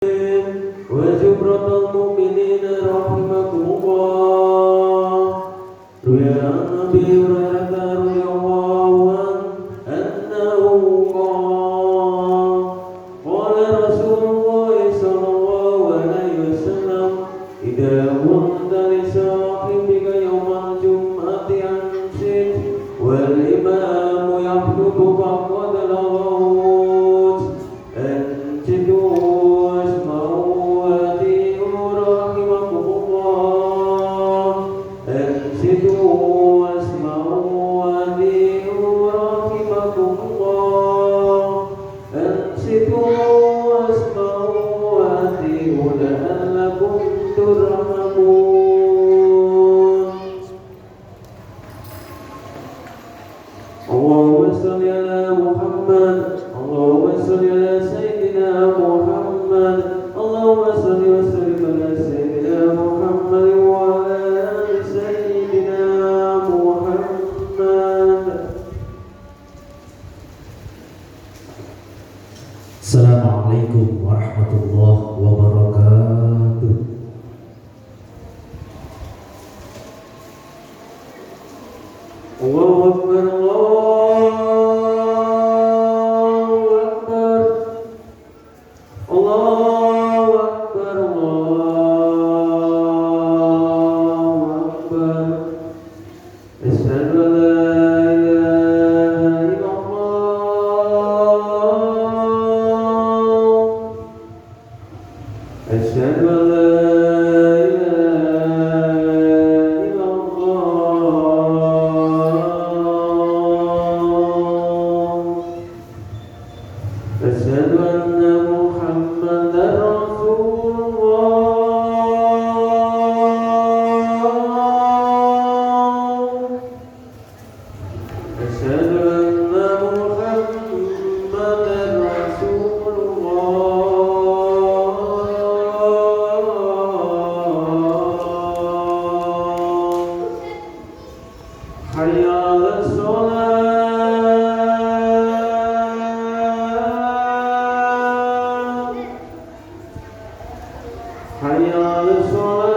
وزمرة المؤمنين رحمكم الله. روي عن أبي هريرة رضي الله عنه أنه قال قال رسول الله صلى الله عليه وسلم إذا كنت لصاحبك يوم الجمعة أنصت والإمام يخطب فقد لغوت أنصتوا واسمعوا وأطيعوا رحمكم الله. أنصتوا واسمعوا وأطيعوا رحمكم الله. أنصتوا واسمعوا وأطيعوا لعلكم ترحمون. اللهم صل على محمد. اللهم صل على سيدنا محمد. اللهم صل وسلم على سيدنا محمد وعلى آل سيدنا محمد. Assalamualaikum warahmatullahi wabarakatuh. Allahu Akbar, Allahu Akbar, Allahu Akbar, Allahu Akbar. Asyhadu an la ilaha illallah. Asyhadu an la أشهد أن محمدا رسول الله. أشهد أن محمدا رسول الله. حي على الصلاة. حي على الصلاة.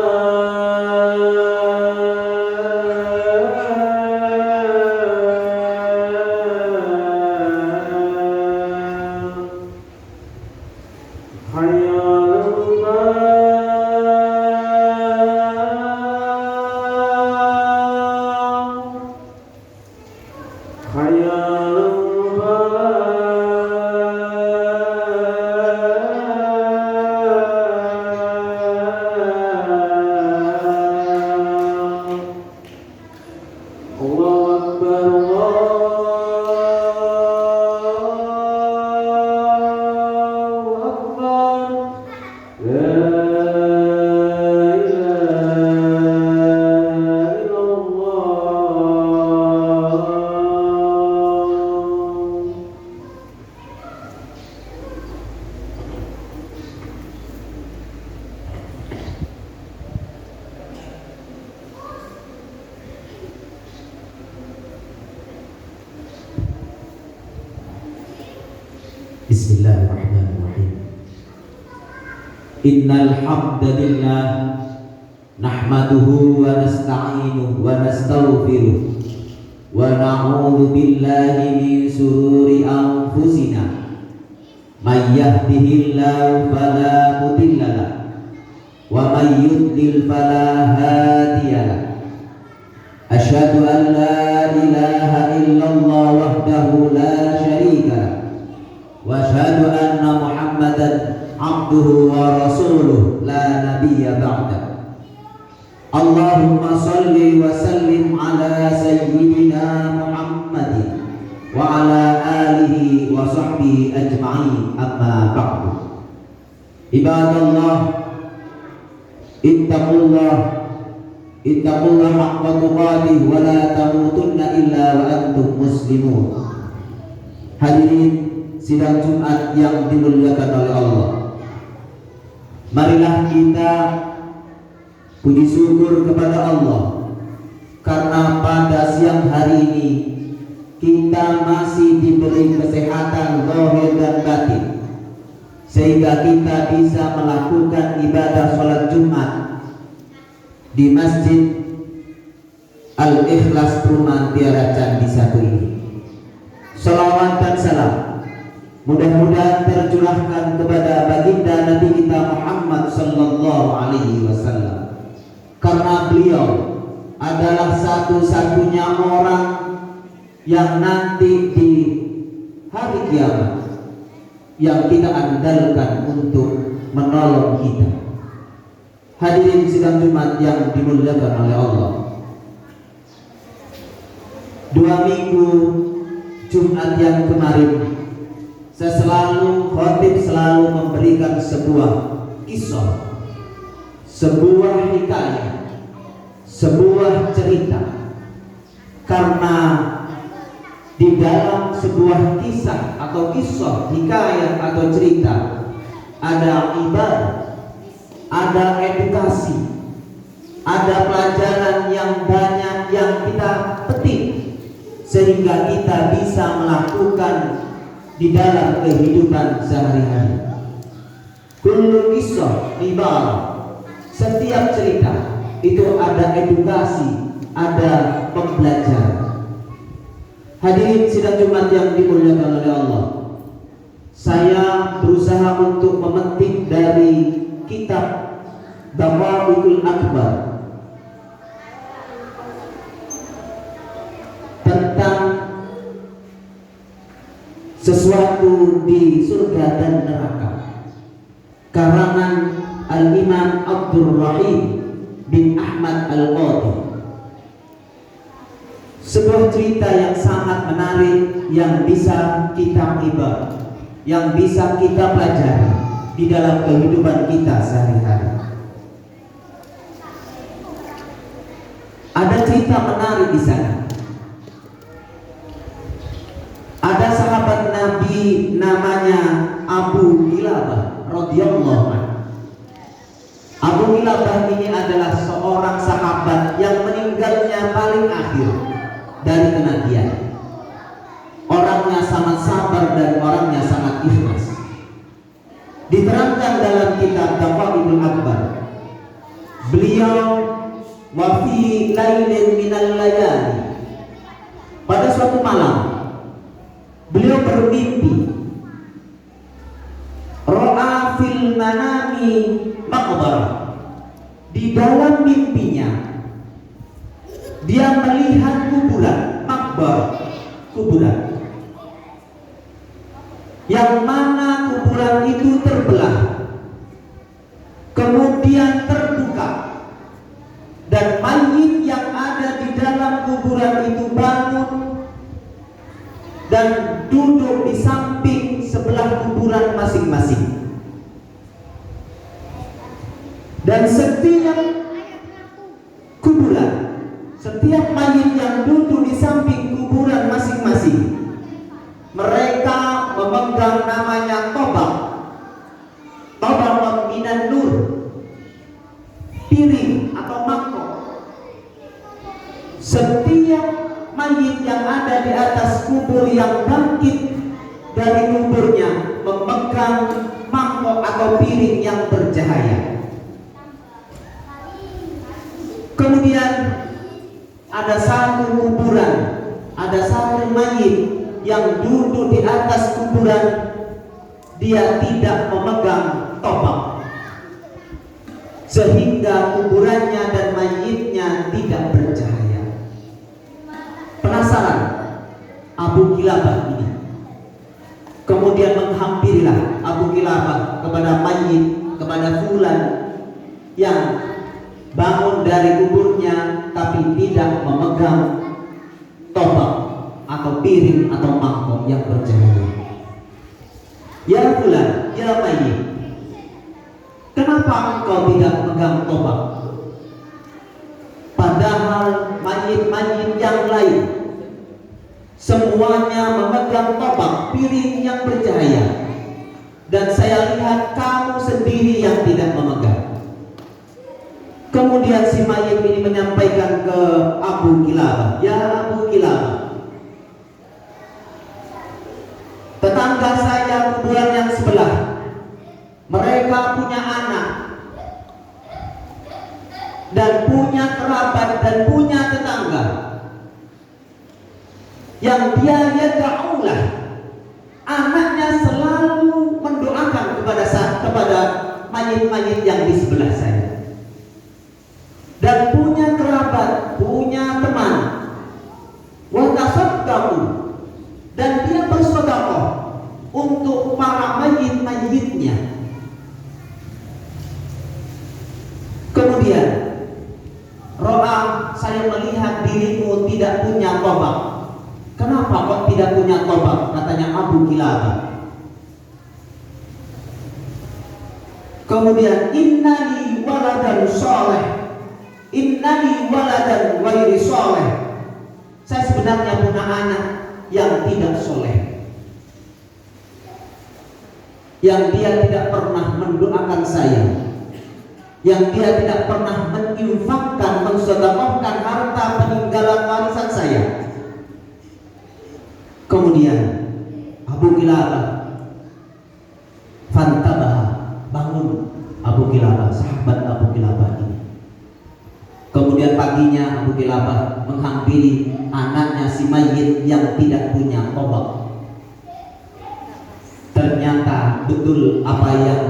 حي على الفلاح. حي على الله أكبر، الله أكبر. لا إله إلا الله. Bismillahirrahmanirrahim. Innal hamdalillah nahmaduhu wa nasta'inuhu wa nastaghfiruh wa na'udzu billahi min shururi anfusina may yahdihillahu fala mudilla lahu wa may yudlil fala hadiya lahu. Asyhadu an la ilaha illallah wahdahu la syarika lahu wa asyhadu anna Muhammadan abduhu wa rasuluh la nabiyya ba'da. Allahumma salli wa sallim ala sayyidina Muhammadin wa ala alihi wa sahbihi ajma'in, amma ba'du. Ibadallah, ittaqullah haqqa tuqatih wa la tamutunna illa wa antum muslimun. Hadirin sidang Jumat yang dimuliakan oleh Allah, marilah kita puji syukur kepada Allah karena pada siang hari ini kita masih diberi kesehatan zahir dan batin, sehingga kita bisa melakukan ibadah sholat Jumat di Masjid Al-Ikhlas Perumahan Tiara Candi 1 ini. Salawat dan salam mudah-mudahan tercurahkan kepada baginda Nabi kita Muhammad sallallahu alaihi wasallam, karena beliau adalah satu-satunya orang yang nanti di hari kiamat yang kita andalkan untuk menolong kita. Hadirin sidang Jumat yang dimuliakan oleh Allah, 2 minggu Jumat yang kemarin saya khotib selalu memberikan sebuah kisah, sebuah hikayah, sebuah cerita, karena di dalam sebuah kisah atau kisah, hikayah atau cerita ada ibadah, ada edukasi, ada pelajaran yang banyak yang kita petik, sehingga kita bisa melakukan di dalam kehidupan sehari-hari. Kullu kisah ibadah, setiap cerita itu ada edukasi, ada pembelajaran. Hadirin sidang Jumat yang dimuliakan oleh Allah, saya berusaha untuk memetik dari kitab Dawaul Akbar tentang sesuatu di surga dan neraka, karangan Al-Imam Abdul Rahim bin Ahmad Al-Qadhi. Sebuah cerita yang sangat menarik yang bisa kita ibad, yang bisa kita pelajari di dalam kehidupan kita sehari-hari. Ada cerita menarik di sana. Ada sahabat Nabi namanya Abu Kilabah radhiyallahu anhu. Abu Kilabah ini adalah seorang sahabat yang meninggalnya paling akhir dari kenabian. Orangnya sangat sabar dan orangnya sangat ikhlas. Diterangkan dalam kitab Dawaul Akbar, beliau wa fi lailin minal layali, pada suatu malam beliau bermimpi, ra'a fil manami maqbarah, di dalam mimpinya dia melihat kuburan, makbar, kuburan, yang mana kuburan itu terbelah, kemudian terbuka, dan mayit yang ada di dalam kuburan itu bangun dan duduk di samping sebelah kuburan masing-masing. Dan setiap kuburan, setiap mayit yang duduk di samping kuburan masing-masing, mereka memegang namanya tobak, tobak minan nur, piring atau mangkok. Setiap mayit yang ada di atas kubur yang bangkit dari kuburnya memegang mangkok atau piring yang bercahaya. Kemudian ada satu kuburan, ada satu mayit yang duduk di atas kuburan, dia tidak memegang topak, sehingga kuburannya dan mayitnya tidak bercahaya. Penasaran Abu Kilabah ini, kemudian menghampirilah Abu Kilabah kepada mayit, kepada fulan yang bangun dari kuburnya tapi tidak memegang topak atau piring atau mangkok yang bercahaya. Ya fulan, ya mayit, kenapa engkau tidak memegang topak? Padahal mayit-mayit yang lain semuanya memegang topak, piring yang bercahaya, dan saya lihat kamu sendiri yang tidak memegang. Kemudian si mayit ini menyampaikan ke Abu Kilabah, ya Abu Kilabah, tetangga saya kuburan yang sebelah dan punya kerabat dan punya tetangga yang dia yad'ulah, anaknya selalu mendoakan kepada mayit-mayit yang di sebelah saya, dan punya kerabat, punya teman, wa tasaddaqu, dan dia bersedekah untuk para mayit-mayitnya. Kemudian ro'a, saya melihat dirimu tidak punya tobat. Kenapa kok tidak punya tobat? Katanya Abu Kilabah. Kemudian innani waladan soleh, innani waladan wairi soleh, saya sebenarnya punya anak yang tidak soleh, yang dia tidak pernah mendoakan saya, yang dia tidak pernah menginfakkan, mensedekahkan harta peninggalan warisan saya. Kemudian Abu Kilabah fantabah, bangun Abu Kilabah, sahabat Abu Kilabah ini. Kemudian paginya Abu Kilabah menghampiri anaknya si mayit yang tidak punya tobat. Ternyata betul apa yang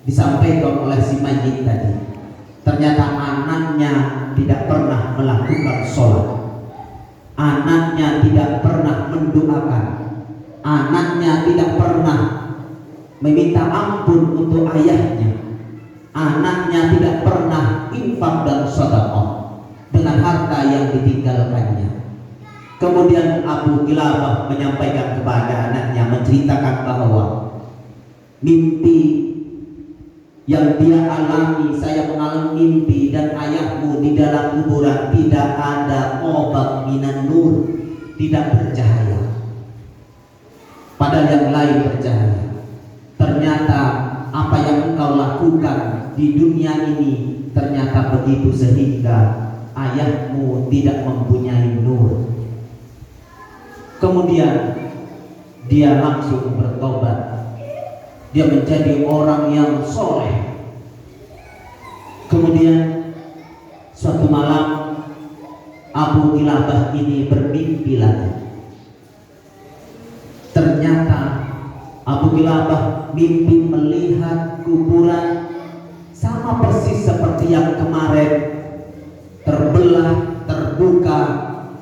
disampaikan oleh si mayit tadi. Ternyata anaknya tidak pernah melakukan sholat, anaknya tidak pernah mendoakan, anaknya tidak pernah meminta ampun untuk ayahnya, anaknya tidak pernah infak dan sedekah dengan harta yang ditinggalkannya. Kemudian Abu Kilabah menyampaikan kepada anaknya, menceritakan bahwa mimpi yang dia alami, saya mengalami mimpi dan ayahmu di dalam kuburan tidak ada obat minan nur, tidak bercahaya, padahal yang lain bercahaya. Ternyata apa yang engkau lakukan di dunia ini ternyata begitu, sehingga ayahmu tidak mempunyai nur. Kemudian dia langsung bertobat, dia menjadi orang yang soleh. Kemudian suatu malam Abu Kilabah ini bermimpi lagi. Ternyata Abu Kilabah mimpi melihat kuburan sama persis seperti yang kemarin, terbelah, terbuka.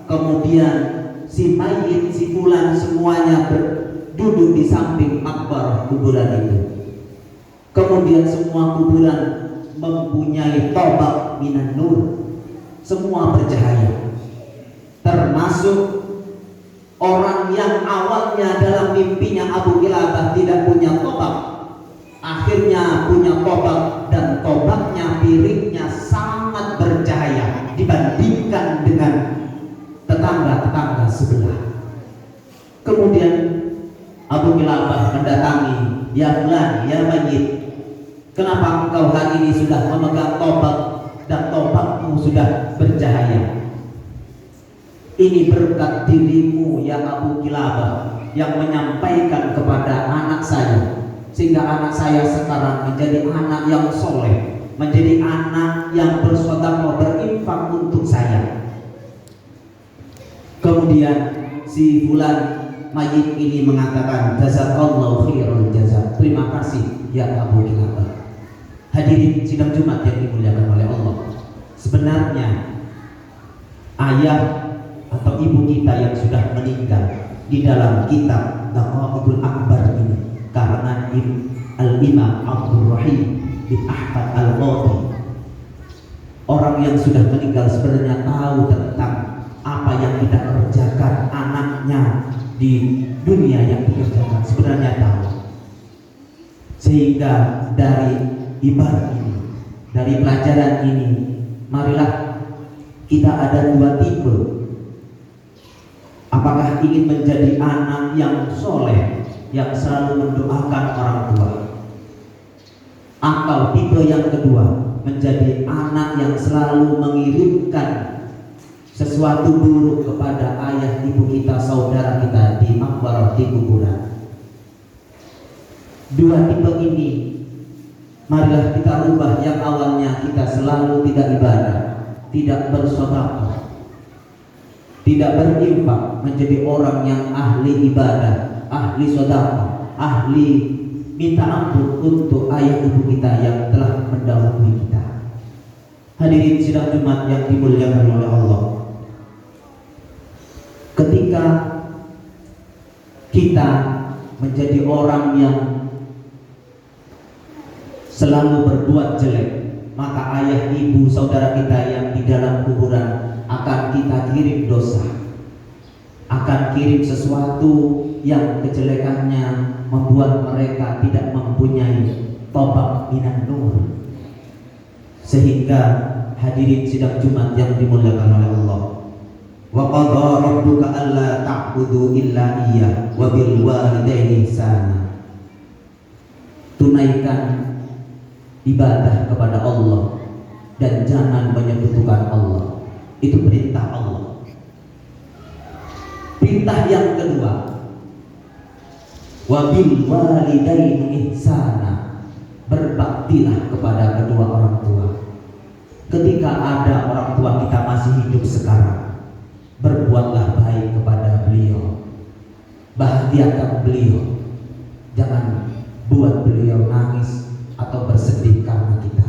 Kemudian si mayit, si fulan semuanya duduk di samping makbar kuburan itu. Kemudian semua kuburan mempunyai tobak minan nur, semua bercahaya, termasuk orang yang awalnya dalam mimpinya Abu Kilabah tidak punya tobak, akhirnya punya tobak, dan tobaknya, piringnya sangat bercahaya dibandingkan dengan tetangga-tetangga sebelah. Kemudian Abu Kilabah mendatangi, ya fulan, ya mayit, kenapa engkau hari ini sudah memegang tobak dan tobakmu sudah bercahaya? Ini berkat dirimu ya Abu Kilabah yang menyampaikan kepada anak saya, sehingga anak saya sekarang menjadi anak yang soleh, menjadi anak yang bersedekah, berinfak untuk saya. Kemudian si fulan mayit ini mengatakan, jazakallahu khairal jazak, terima kasih ya Abu Kilabah. Hadirin sidang Jumat yang dimuliakan oleh Allah, sebenarnya ayah atau ibu kita yang sudah meninggal di dalam kitab Daqaiqul Akbar ini, karena Al-Imam Abdul Rahim bin Ahmad Al-Qadhi, orang yang sudah meninggal sebenarnya tahu tentang apa yang kita kerjakan anaknya di dunia yang dikerjakan, sebenarnya tahu. Sehingga dari ibadah ini, dari pelajaran ini, marilah kita ada dua tipe. Apakah ingin menjadi anak yang soleh, yang selalu mendoakan orang tua, atau tipe yang kedua, menjadi anak yang selalu mengirimkan sesuatu buruk kepada ayah, ibu kita, saudara kita di makbarah, di kuburan. Dua tipe ini Marilah kita rubah yang awalnya kita selalu tidak ibadah, tidak bersedekah, tidak berinfak, menjadi orang yang ahli ibadah, ahli sedekah, ahli minta ampun untuk ayah ibu kita yang telah mendahului kita. Hadirin sidang Jumat yang dimuliakan oleh Allah, ketika kita menjadi orang yang selalu berbuat jelek, maka ayah, ibu, saudara kita yang di dalam kuburan akan kita kirim dosa, akan kirim sesuatu yang kejelekannya membuat mereka tidak mempunyai tobat minan nur. Sehingga hadirin sidang Jumat yang dimuliakan oleh Allah, wa qadha rabbuka alla ta'budu illa iyyah wa bil walidaini ihsana. Tunaikan ibadah kepada Allah dan jangan menyekutukan Allah. Itu perintah Allah. Perintah yang kedua, wa bil walidaini ihsana, berbaktilah kepada kedua orang tua. Ketika ada orang tua kita masih hidup sekarang, berbuatlah baik kepada beliau, bahagiakan beliau, jangan buat beliau nangis atau bersedih karena kita.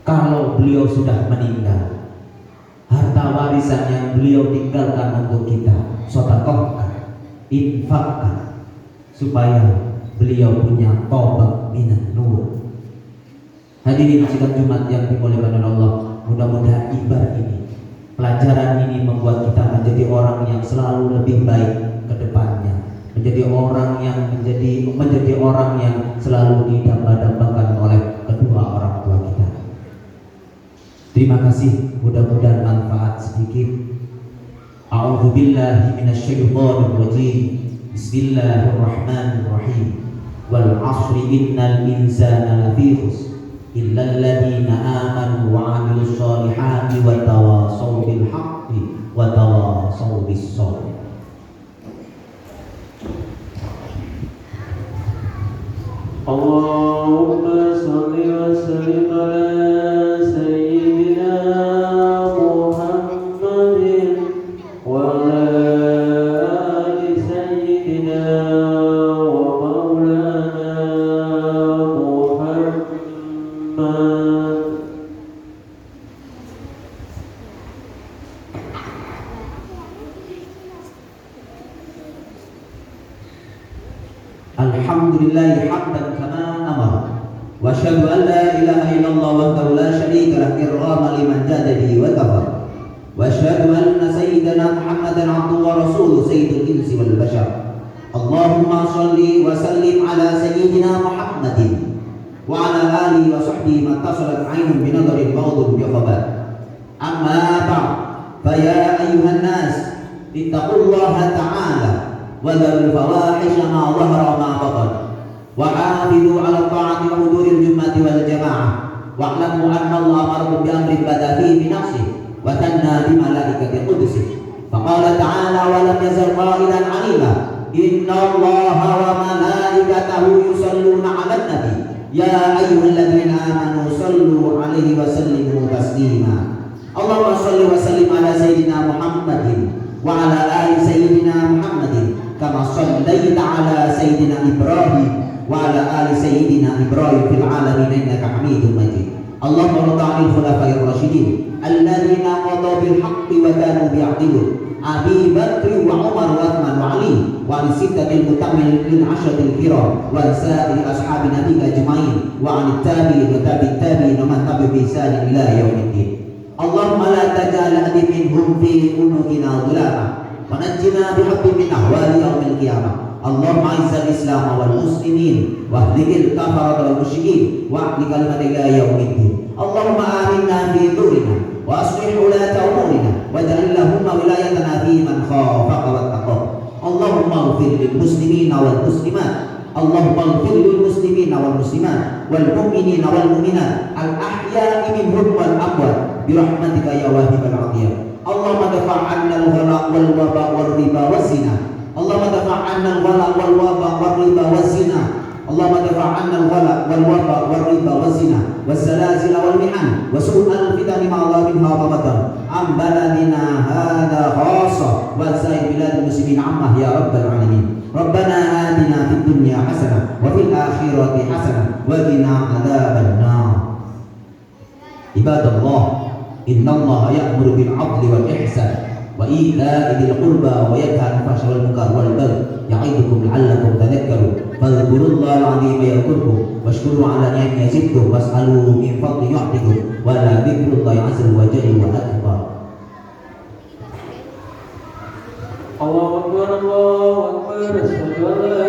Kalau beliau sudah meninggal, harta warisan yang beliau tinggalkan untuk kita, sedekahkan, infakkan, supaya beliau punya tobat minan nur. Hadirin sidang Jumat yang dimuliakan oleh Allah, mudah-mudahan ibadah ini, pelajaran ini membuat kita menjadi orang yang selalu lebih baik ke depannya, menjadi orang yang selalu didamba-dambakan oleh kedua orang tua kita. Terima kasih, mudah-mudahan manfaat sedikit. A'udzubillahi minasyaitonir rajim. Bismillahirrahmanirrahim. Wal 'ashri innal insana lafi khusr illal ladzina amanu wa 'amilus shalihati wa tawashaw bil haqqi wa tawashaw bis sabr. Allahumma shalli wa sallim ala sayyidina Muhammadin wa ala ali sayyidina wa maulana Muhammad. Alhamdulillahi hamdan kama amara, wa asyhadu an la ilaha illallah wahdahu la syarika lahu irghama liman jada bihi wa kafar, wa asyhadu anna sayyidana Muhammadan abduhu wa rasuluhu sayyidul insi wal bashar. Allahumma shalli wa sallim ala sayyidina Muhammadin wa ala alihi wa sahbihi man tasalat 'ainun bi nadharin mawdun bi khabar. Amma ba'd, fa ya ayyuhan nas ittaqullaha ta'ala وذروا الفواحش ما ظهر وما بطن وحافظوا على الطاعة وحضور الجمعة والجماعة واعلموا أن الله أمركم بأمر بدأ فيه بنفسه وثنى بملائكة قدسه فقال تعالى ولم يزل قائلا عليما إن الله وملائكته يصلون على النبي يا أيها الذين آمنوا صلوا عليه وسلموا تسليما اللهم صل وسلم على سيدنا محمد وعلى آل سيدنا محمد كما صليت على سيدنا إبراهيم وعلى آل سيدنا إبراهيم في العالمين إنك حميد مجيد اللهم ارض عن الخلفاء الراشدين الذين قضوا بالحق وكانوا بيعدلون أبي بكر وعمر وعثمان وعلي وعن الستة المكملين عشرة الكرام وعن سائر أصحاب نبيك أجمعين وعن التابعين وتابع التابعين ومن تبع بإحسان إلى يوم الدين اللهم لا تجعل أحد منهم في قلوبنا ظلاما ونجنا بحق من أهوال يوم القيامة اللهم أعز الإسلام والمسلمين واهلك الكفرة والمشركين واحل كلمة إلى يوم الدين اللهم آمنا في دورنا وأصلح ولاة أمورنا واجعل اللهم ولايتنا في من خافك واتقاك اللهم اغفر للمسلمين والمسلمات اللهم اغفر للمسلمين والمسلمات والمؤمنين والمؤمنات الأحياء منهم والأموات برحمتك يا واهب العطية اللهم دفع عنا الغلاء والوباء والربا والزنا اللهم دفع عنا الغلاء والوباء والربا والزنا اللهم ادفع عنا الغلا والوباء والربا والزنا والزلازل والمحن وسوء الفتن ما ظهر منها وبطن عن بلدنا هذا خاصة وسائر بلاد المسلمين عامة يا رب العالمين. ربنا آتنا في الدنيا حسنة وفي الآخرة حسنة وقنا عذاب النار. عباد الله إن الله يأمر بالعدل والإحسان وإيتاء ذي القربى وينهى عن الفحشاء والمنكر والبغي يعظكم لعلكم تذكرون فاذكروا الله العظيم يذكركم واشكروا على نعمه يزدكم واسألوه من فضله يعطكم ولذكر الله عز وجل وأكبر. الله أكبر الله أكبر أشهد أن لا